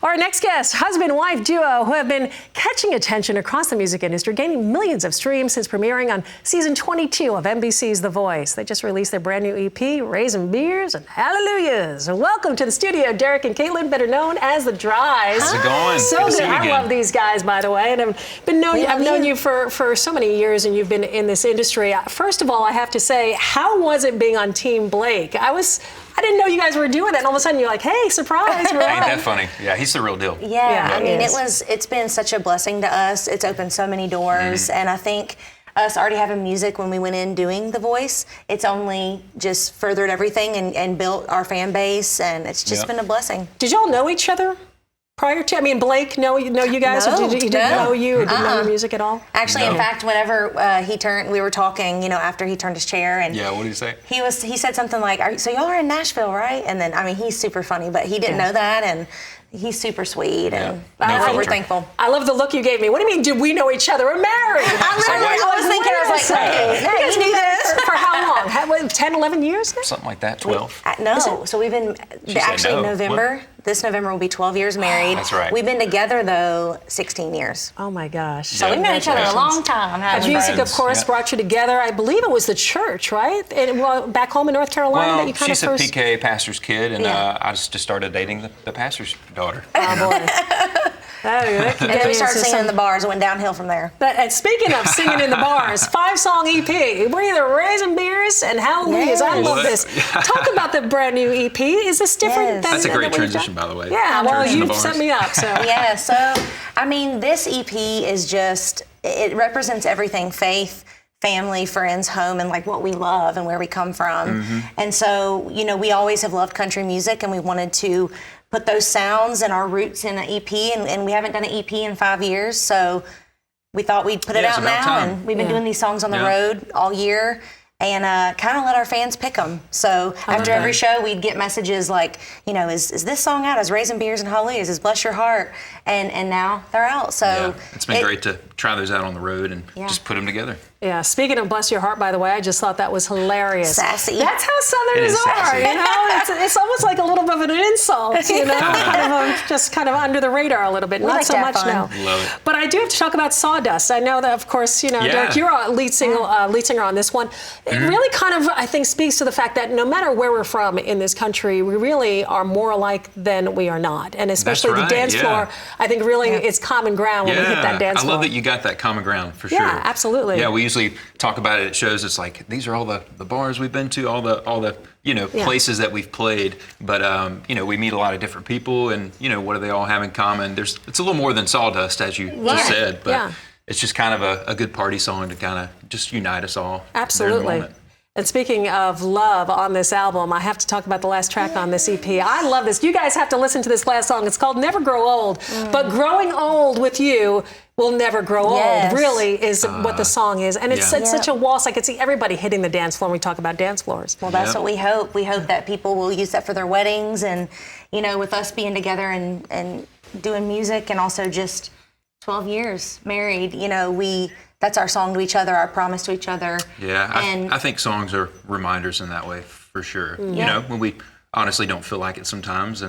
Our next guest, husband-wife duo who have been catching attention across the music industry, gaining millions of streams since premiering on season 22 of NBC's The Voice. They just released their brand new EP, Raisin Beers and Hallelujahs. And welcome to the studio, Derek and Caitlin, better known as the Dries. How's it going? So good. I love these guys, by the way, and I've known you for so many years, and you've been in this industry. First of all, I have to say, how was it being on Team Blake? I didn't know you guys were doing that, and all of a sudden you're like, hey, surprise, we're on. Ain't that funny? Yeah, he's the real deal. Yeah, I mean, it's been such a blessing to us. It's opened so many doors, and I think us already having music when we went in doing The Voice, it's only just furthered everything and built our fan base, and it's just been a blessing. Did y'all know each other prior to? I mean, Blake know you guys? No, or he didn't know you? Or didn't know your music at all? Actually, in fact, whenever we were talking, after he turned his chair, and yeah, what did he say? He said something like, "So y'all are in Nashville, right?" And then, I mean, he's super funny, but he didn't know that, and he's super sweet, and we're thankful. I love the look you gave me. What do you mean, did we know each other? We're married. I was thinking, I was like, hey, you guys knew this for how long? 10, 11 years now? Something like that, 12. No, so we've been, actually November. This November will be 12 years married. That's right. We've been together, though, 16 years. Oh, my gosh. So we've known each other a long time. Music, of course, brought you together. I believe it was the church, right? And, back home in North Carolina that you kind of she's a PK pastor's kid, and I just started dating the pastor's daughter. Oh, boy. And then we started singing in the bars. It went downhill from there. But speaking of singing in the bars, 5-song EP. We're either Raisin Beers and Hallelujahs. Yes. I love this. Talk about the brand new EP. Is this different than That's a great than transition, by the way. Yeah, well, you've set me up. So yeah, so I mean, this EP is just, it represents everything: faith, family, friends, home, and like what we love and where we come from. And so, we always have loved country music, and we wanted to put those sounds and our roots in an EP, and we haven't done an EP in 5 years, so we thought we'd put it out now, and we've been doing these songs on the road all year, and kind of let our fans pick them. So after every show, we'd get messages like, is this song out? Is Raisin Beers and Hallelujahs? Is Bless Your Heart? And now they're out. So it's been great to try those out on the road and just put them together. Yeah, speaking of Bless Your Heart, by the way, I just thought that was hilarious. Sassy. That's how Southerners are, It's almost like a little bit of an insult, just kind of under the radar a little bit. Not so much now. Love it. But I do have to talk about Sawdust. I know that, of course, Derek, you're a lead singer on this one. It really kind of, I think, speaks to the fact that no matter where we're from in this country, we really are more alike than we are not. And especially the dance floor, I think really it's common ground when we hit that dance floor. I love that you got that common ground, for sure. Yeah, absolutely. Yeah, we usually talk about it at shows. It's like, these are all the bars we've been to, all the places that we've played. But we meet a lot of different people, and what do they all have in common? It's a little more than Sawdust, as you just said, but it's just kind of a good party song to kind of just unite us all. Absolutely. And speaking of love on this album, I have to talk about the last track on this EP. I love this. You guys have to listen to this last song. It's called Never Grow Old. But growing old with you will never grow old, really, is what the song is. And it's such a waltz. I could see everybody hitting the dance floor when we talk about dance floors. Well, that's what we hope. We hope that people will use that for their weddings, and, with us being together and doing music, and also just 12 years married, that's our song to each other, our promise to each other. Yeah, I think songs are reminders in that way, for sure. When we honestly don't feel like it sometimes,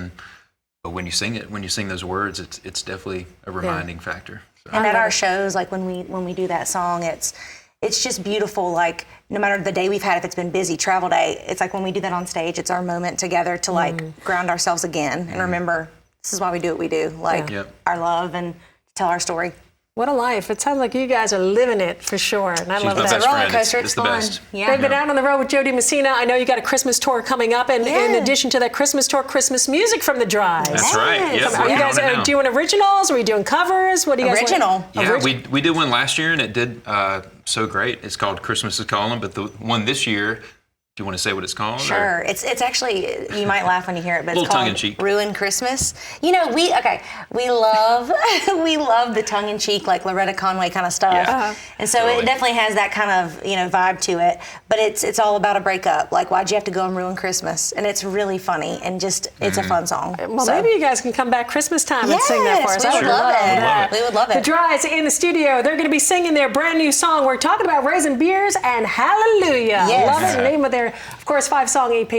but when you sing it, when you sing those words, it's definitely a reminding factor. So. And at our shows, like when we do that song, it's just beautiful. Like, no matter the day we've had, if it's been busy, travel day, it's like when we do that on stage, it's our moment together to ground ourselves again and remember this is why we do what we do, our love, and tell our story. What a life. It sounds like you guys are living it for sure. And I love that. It's a roller coaster. It's fun. They've been out on the road with Jody Messina. I know you got a Christmas tour coming up. And in addition to that Christmas tour, Christmas music from the Dries. That's right. Yep, are you guys doing originals? Are we doing covers? What do you guys Original. Yeah, we did one last year, and it did so great. It's called Christmas is Calling. But the one this year, do you want to say what it's called? Sure. It's actually, you might laugh when you hear it, but it's called tongue-in-cheek. Ruin Christmas. We love the tongue-in-cheek, like Loretta Conway kind of stuff. Yeah. And so it definitely has that kind of, vibe to it. But it's all about a breakup. Like, why'd you have to go and ruin Christmas? And it's really funny, and just, it's a fun song. Well, maybe you guys can come back Christmas time and sing that for us. We would love it. We would love it. The Dries in the studio. They're going to be singing their brand new song. We're talking about Raisin Beers and Hallelujah. Yes. Love it. Name of their, of course, 5-song EP.